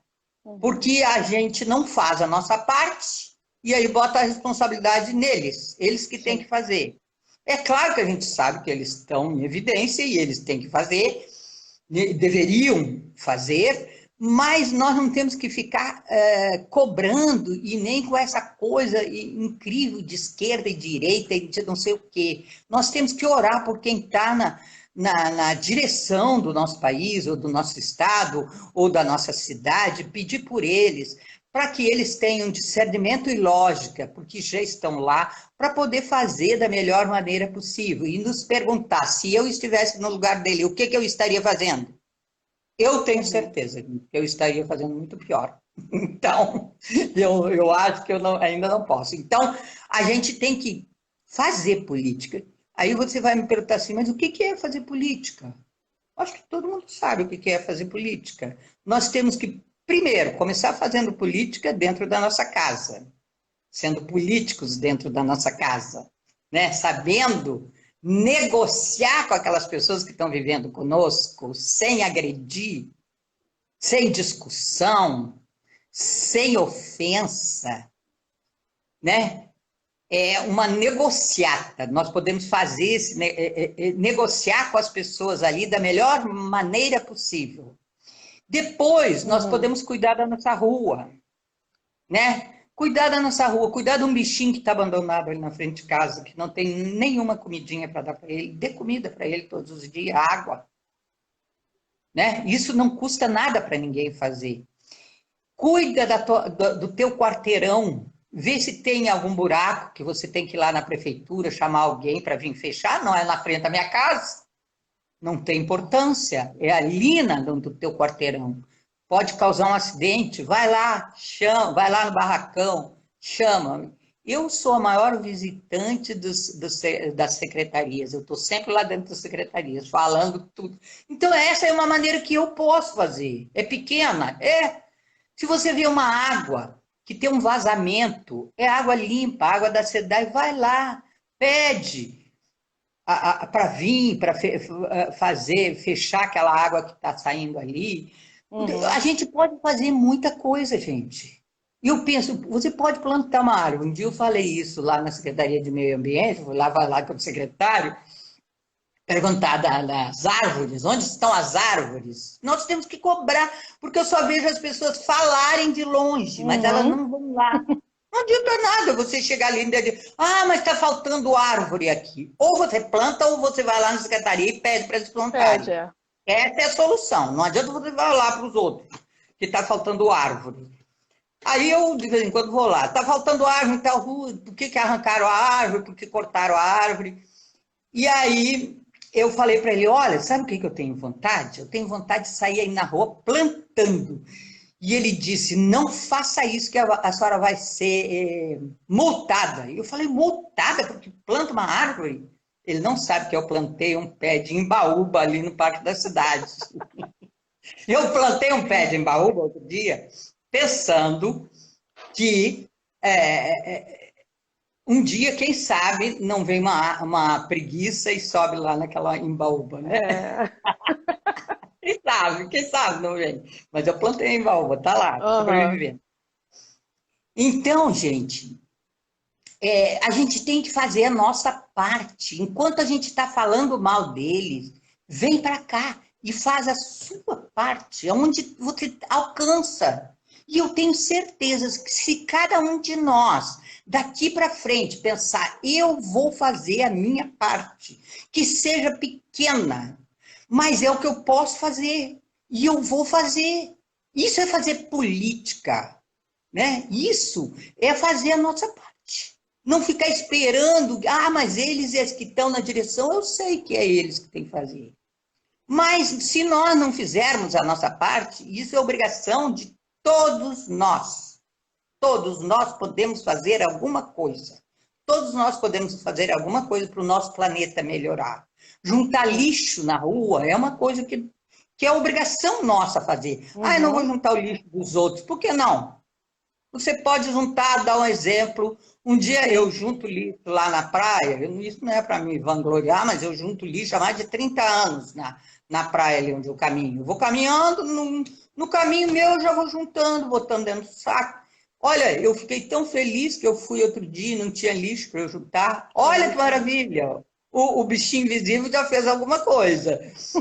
Porque a gente não faz a nossa parte e aí bota a responsabilidade neles, eles que têm que fazer. É claro que a gente sabe que eles estão em evidência e eles têm que fazer, deveriam fazer, mas nós não temos que ficar cobrando e nem com essa coisa incrível de esquerda e direita e de não sei o quê. Nós temos que orar por quem está na direção do nosso país, ou do nosso estado, ou da nossa cidade, pedir por eles, para que eles tenham discernimento e lógica, porque já estão lá, para poder fazer da melhor maneira possível. E nos perguntar, se eu estivesse no lugar dele, o que eu estaria fazendo? Eu tenho certeza que eu estaria fazendo muito pior. Então, eu acho que eu ainda não posso. Então, a gente tem que fazer política. Aí você vai me perguntar assim, mas o que é fazer política? Acho que todo mundo sabe o que é fazer política. Nós temos que, primeiro, começar fazendo política dentro da nossa casa. Sendo políticos dentro da nossa casa. Né? Sabendo negociar com aquelas pessoas que estão vivendo conosco, sem agredir, sem discussão, sem ofensa, né? É uma negociata. Nós podemos fazer negociar com as pessoas ali da melhor maneira possível. Depois, nós podemos cuidar da nossa rua, né? Cuidar da nossa rua, cuidar de um bichinho que está abandonado ali na frente de casa, que não tem nenhuma comidinha para dar para ele, dê comida para ele todos os dias, água. Né? Isso não custa nada para ninguém fazer. Cuida do teu quarteirão, vê se tem algum buraco que você tem que ir lá na prefeitura, chamar alguém para vir fechar, não é na frente da minha casa. Não tem importância, é ali do teu quarteirão. Pode causar um acidente, vai lá, chama, vai lá no barracão, chama. Eu sou a maior visitante das secretarias, eu estou sempre lá dentro das secretarias, falando tudo. Então, essa é uma maneira que eu posso fazer. É pequena? É. Se você vê uma água que tem um vazamento, é água limpa, água da cidade, vai lá, pede para vir, para fechar aquela água que está saindo ali. A gente pode fazer muita coisa, gente. E eu penso, você pode plantar uma árvore. Um dia eu falei isso lá na Secretaria de Meio Ambiente, fui lá com o secretário, perguntar das árvores, onde estão as árvores? Nós temos que cobrar, porque eu só vejo as pessoas falarem de longe, mas elas não vão lá. Não adianta nada você chegar ali e dizer, mas está faltando árvore aqui. Ou você planta, ou você vai lá na secretaria e pede para eles plantarem. Essa é a solução. Não adianta você falar para os outros que está faltando árvore. Aí eu, de vez em quando, vou lá. Está faltando árvore em tal rua, por que arrancaram a árvore, por que cortaram a árvore? E aí eu falei para ele, olha, sabe o que eu tenho vontade? Eu tenho vontade de sair aí na rua plantando. E ele disse, não faça isso que a senhora vai ser multada. E eu falei, multada porque planta uma árvore? Ele não sabe que eu plantei um pé de imbaúba ali no Parque da Cidade. Eu plantei um pé de imbaúba outro dia, pensando que um dia, quem sabe, não vem uma preguiça e sobe lá naquela imbaúba, né? Quem sabe não vem. Mas eu plantei em imbaúba, tá lá, sobrevivendo. Então, gente, a gente tem que fazer a nossa parte. Enquanto a gente está falando mal deles, vem para cá e faz a sua parte, onde você alcança. E eu tenho certeza que se cada um de nós, daqui para frente, pensar, eu vou fazer a minha parte, que seja pequena, mas é o que eu posso fazer, e eu vou fazer. Isso é fazer política, né? Isso é fazer a nossa parte. Não ficar esperando, mas eles que estão na direção, eu sei que é eles que têm que fazer. Mas se nós não fizermos a nossa parte, isso é obrigação de todos nós. Todos nós podemos fazer alguma coisa. Todos nós podemos fazer alguma coisa para o nosso planeta melhorar. Juntar lixo na rua é uma coisa que é obrigação nossa fazer. Eu não vou juntar o lixo dos outros. Por que não? Você pode juntar, dar um exemplo. Um dia eu junto lixo lá na praia, isso não é para me vangloriar, mas eu junto lixo há mais de 30 anos na praia ali onde eu caminho. Eu vou caminhando, no caminho meu eu já vou juntando, botando dentro do saco. Olha, eu fiquei tão feliz que eu fui outro dia e não tinha lixo para eu juntar. Olha que maravilha! O bichinho invisível já fez alguma coisa.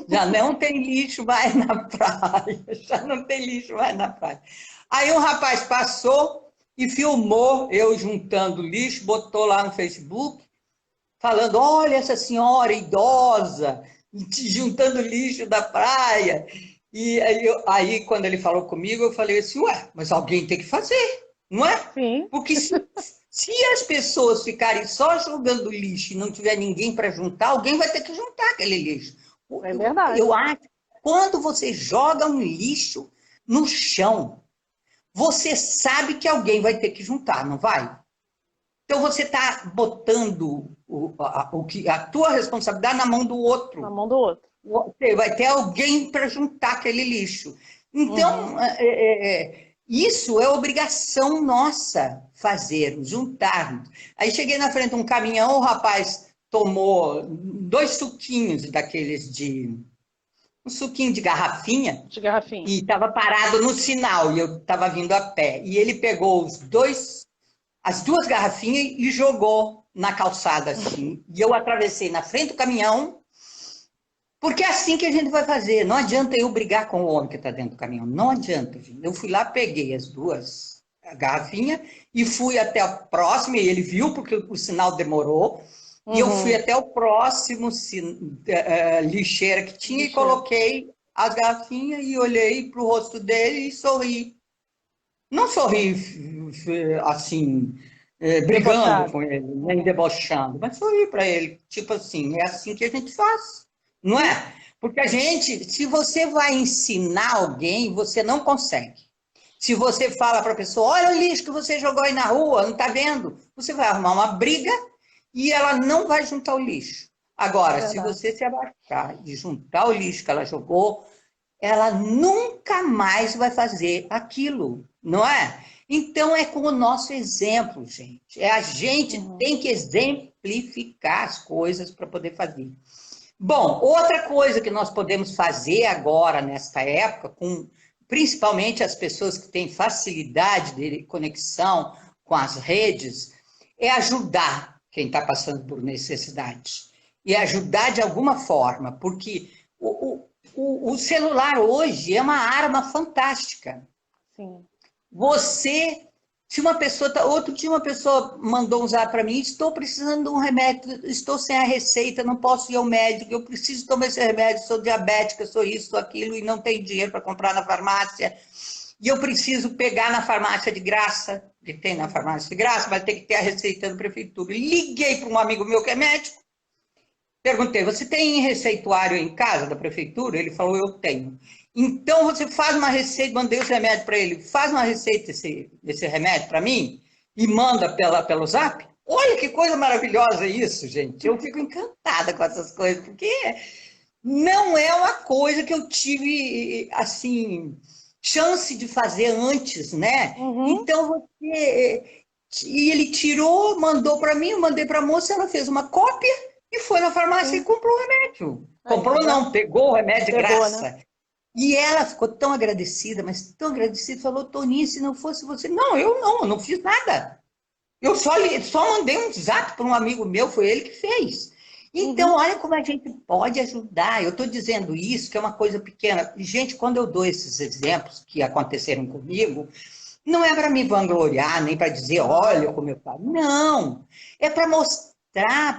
Já não tem lixo mais na praia. Já não tem lixo mais na praia. Aí um rapaz passou e filmou eu juntando lixo, botou lá no Facebook, falando, olha essa senhora idosa, juntando lixo da praia. E aí, quando ele falou comigo, eu falei assim, mas alguém tem que fazer, não é? Sim. Porque se as pessoas ficarem só jogando lixo e não tiver ninguém para juntar, alguém vai ter que juntar aquele lixo. É verdade. Eu acho que quando você joga um lixo no chão, você sabe que alguém vai ter que juntar, não vai? Então você está botando a tua responsabilidade na mão do outro. Na mão do outro. Vai ter alguém para juntar aquele lixo. Então, isso é obrigação nossa fazer, juntar. Aí cheguei na frente de um caminhão, o rapaz tomou 2 suquinhos daqueles um suquinho de garrafinha. De garrafinha. E estava parado no sinal, e eu estava vindo a pé. E ele pegou as 2 garrafinhas e jogou na calçada, assim. E eu atravessei na frente do caminhão, porque é assim que a gente vai fazer. Não adianta eu brigar com o homem que está dentro do caminhão. Não adianta, gente. Eu fui lá, peguei as 2 garrafinhas e fui até a próxima, e ele viu, porque o sinal demorou. E eu fui até o próximo lixeira que tinha e coloquei as garrafinhas e olhei para o rosto dele e sorri. Não sorri assim, brigando Debochado. com ele, nem debochando, mas sorri para ele. Tipo assim, é assim que a gente faz, não é? Porque a gente, se você vai ensinar alguém, você não consegue. Se você fala para a pessoa, olha o lixo que você jogou aí na rua, não está vendo? Você vai arrumar uma briga e ela não vai juntar o lixo. Agora, se você se abaixar e juntar o lixo que ela jogou, ela nunca mais vai fazer aquilo, não é? Então, é com o nosso exemplo, gente. A gente tem que exemplificar as coisas para poder fazer. Bom, outra coisa que nós podemos fazer agora, nesta época, principalmente as pessoas que têm facilidade de conexão com as redes, é ajudar quem está passando por necessidade. E ajudar de alguma forma, porque o celular hoje é uma arma fantástica. Sim. Se uma pessoa... Outro dia uma pessoa mandou um zap para mim, estou precisando de um remédio, estou sem a receita, não posso ir ao médico, eu preciso tomar esse remédio, sou diabética, sou isso, sou aquilo, e não tenho dinheiro para comprar na farmácia. E eu preciso pegar na farmácia de graça, que tem na farmácia de graça, mas tem que ter a receita da prefeitura. Liguei para um amigo meu que é médico, perguntei, você tem receituário em casa da prefeitura? Ele falou, eu tenho. Então, você faz uma receita, mandei os remédios para ele, faz uma receita desse remédio para mim e manda pelo zap. Olha que coisa maravilhosa isso, gente. Eu fico encantada com essas coisas, porque não é uma coisa que eu tive, assim, chance de fazer antes, né? Então, e ele tirou, mandou para mim, eu mandei para a moça, ela fez uma cópia e foi na farmácia e comprou o remédio. Comprou não, pegou o remédio de graça. Né? E ela ficou tão agradecida, mas tão agradecida, falou, Toninha, se não fosse você... Não, eu não fiz nada. Eu só mandei um zap para um amigo meu, foi ele que fez. Então, olha como a gente pode ajudar. Eu estou dizendo isso, que é uma coisa pequena. Gente, quando eu dou esses exemplos que aconteceram comigo, não é para me vangloriar, nem para dizer, olha como eu faço. Não, é para mostrar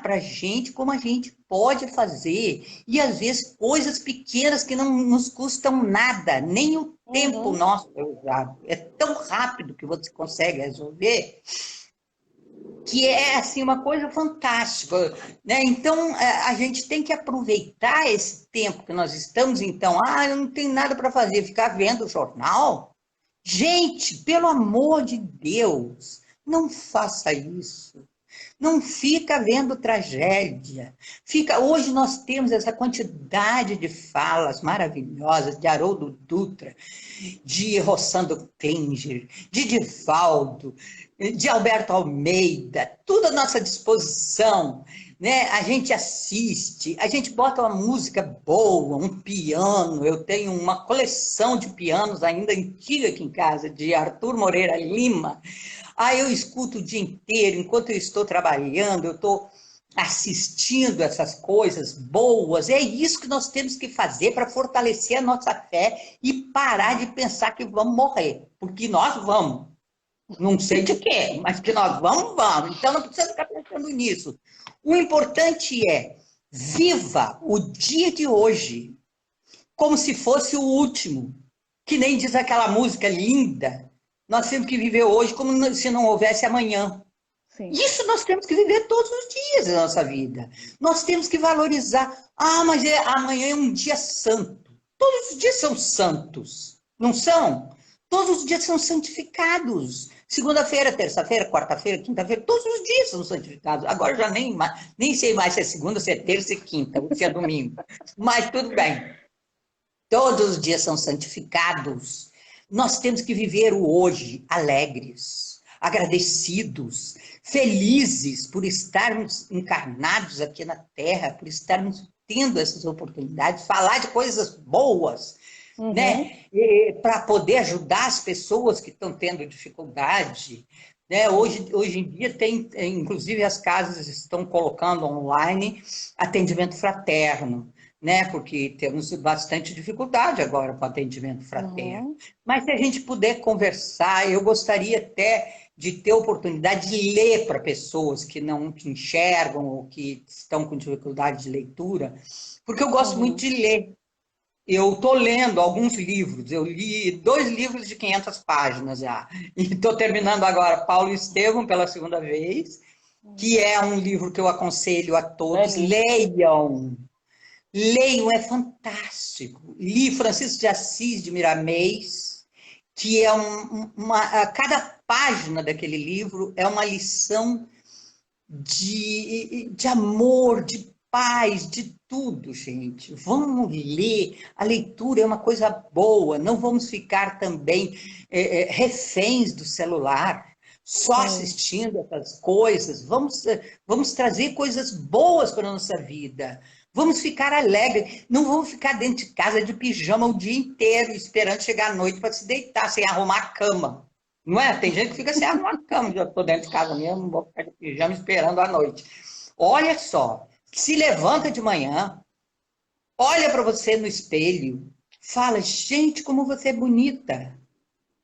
para a gente como a gente pode fazer. E, às vezes, coisas pequenas que não nos custam nada, nem o tempo nosso é usado. É tão rápido que você consegue resolver, que é, assim, uma coisa fantástica, né? Então, a gente tem que aproveitar esse tempo que nós estamos, então, eu não tenho nada para fazer, ficar vendo o jornal. Gente, pelo amor de Deus, não faça isso. Não fica vendo tragédia. Hoje nós temos essa quantidade de falas maravilhosas de Haroldo Dutra, de Rossandro Klinger, de Divaldo, de Alberto Almeida, tudo à nossa disposição. Né? A gente assiste, a gente bota uma música boa, um piano. Eu tenho uma coleção de pianos ainda antiga aqui em casa, de Arthur Moreira Lima. Eu escuto o dia inteiro, enquanto eu estou trabalhando, eu estou assistindo essas coisas boas. É isso que nós temos que fazer para fortalecer a nossa fé e parar de pensar que vamos morrer, porque nós vamos. Não sei de quê, mas que nós vamos. Então não precisa ficar pensando nisso. O importante é, viva o dia de hoje como se fosse o último, que nem diz aquela música linda. Nós temos que viver hoje como se não houvesse amanhã. Sim. Isso nós temos que viver todos os dias da nossa vida. Nós temos que valorizar. Mas amanhã é um dia santo. Todos os dias são santos, não são? Todos os dias são santificados. Segunda-feira, terça-feira, quarta-feira, quinta-feira, todos os dias são santificados. Agora já nem sei mais se é segunda, se é terça e quinta, ou se é domingo. Mas tudo bem. Todos os dias são santificados. Nós temos que viver o hoje alegres, agradecidos, felizes por estarmos encarnados aqui na Terra, por estarmos tendo essas oportunidades, falar de coisas boas, né? Para poder ajudar as pessoas que estão tendo dificuldade. Né? Hoje em dia, inclusive, as casas estão colocando online atendimento fraterno, né? Porque temos bastante dificuldade agora com atendimento fraterno. Mas se a gente puder conversar, eu gostaria até de ter oportunidade de ler para pessoas que não enxergam ou que estão com dificuldade de leitura, porque eu gosto muito de ler. Eu estou lendo alguns livros, eu li 2 livros de 500 páginas já, e estou terminando agora Paulo Estevam pela 2ª vez, que é um livro que eu aconselho a todos, leiam. Leiam, é fantástico. Li Francisco de Assis de Miramês, que é cada página daquele livro é uma lição de amor, de paz, de tudo, gente. Vamos ler, a leitura é uma coisa boa, não vamos ficar também reféns do celular, só assistindo essas coisas. Vamos trazer coisas boas para a nossa vida. Vamos ficar alegres, não vamos ficar dentro de casa de pijama o dia inteiro, esperando chegar à noite para se deitar, sem arrumar a cama. Não é? Tem gente que fica sem arrumar a cama, já estou dentro de casa mesmo, não vou ficar de pijama esperando a noite. Olha só, se levanta de manhã, olha para você no espelho, fala, gente, como você é bonita.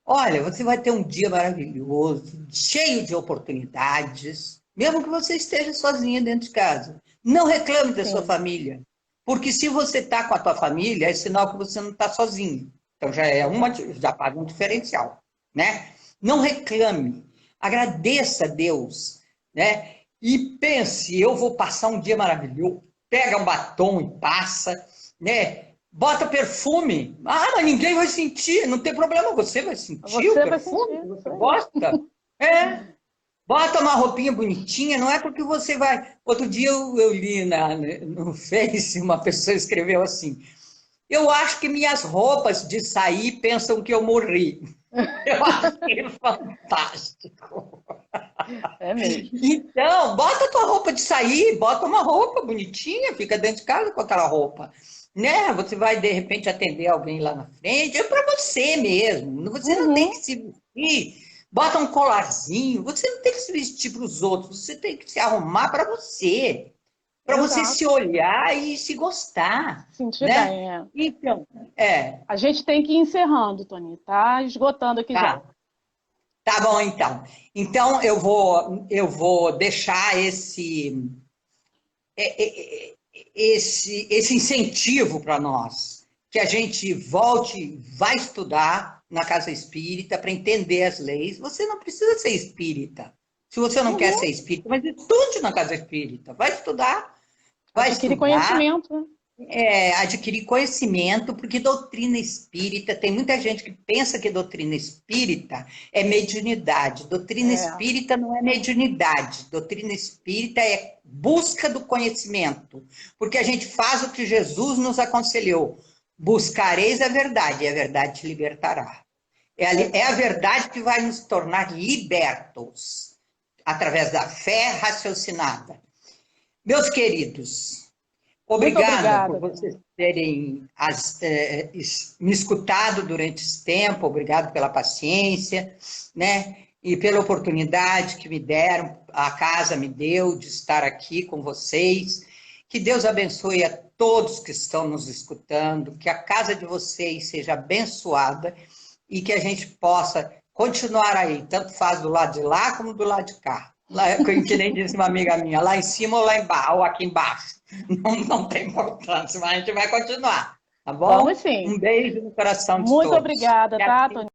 Olha, você vai ter um dia maravilhoso, cheio de oportunidades, mesmo que você esteja sozinha dentro de casa. Não reclame da sua família, porque se você está com a tua família, é sinal que você não está sozinho. Então já faz um diferencial, né? Não reclame, agradeça a Deus, né? E pense, eu vou passar um dia maravilhoso, pega um batom e passa, né? Bota perfume. Ah, mas ninguém vai sentir, não tem problema, você vai sentir o perfume, você gosta. Bota uma roupinha bonitinha, não é porque você vai... Outro dia eu li no Face, uma pessoa escreveu assim, eu acho que minhas roupas de sair pensam que eu morri. Eu acho que é fantástico. É mesmo. Então, bota a tua roupa de sair, bota uma roupa bonitinha, fica dentro de casa com aquela roupa. Né? Você vai, de repente, atender alguém lá na frente, é para você mesmo. Você não tem que se vestir... Bota um colarzinho, você não tem que se vestir para os outros, você tem que se arrumar para você. Para você se olhar e se gostar. Sentir né? bem, Então, A gente tem que ir encerrando, Tony, tá esgotando aqui já. Tá bom, então. Então, eu vou deixar esse incentivo para nós, que a gente volte, vai estudar na Casa Espírita para entender as leis. Você não precisa ser espírita. Se você não quer ser espírita, mas estude na Casa Espírita. Vai estudar. Adquirir conhecimento. Adquirir conhecimento, porque doutrina espírita, tem muita gente que pensa que doutrina espírita é mediunidade. Doutrina espírita não é mediunidade. Doutrina espírita é busca do conhecimento. Porque a gente faz o que Jesus nos aconselhou. Buscareis a verdade, e a verdade te libertará. É a verdade que vai nos tornar libertos, através da fé raciocinada. Meus queridos, obrigada por vocês terem me escutado durante esse tempo, obrigado pela paciência, né? E pela oportunidade que me deram, a casa me deu de estar aqui com vocês. Que Deus abençoe a todos que estão nos escutando, que a casa de vocês seja abençoada e que a gente possa continuar aí, tanto faz do lado de lá como do lado de cá. Lá, que nem disse uma amiga minha, lá em cima ou lá embaixo, ou aqui embaixo. Não tem importância, mas a gente vai continuar, tá bom? Vamos sim. Um beijo no coração de todos. Muito obrigada, tá, Tony?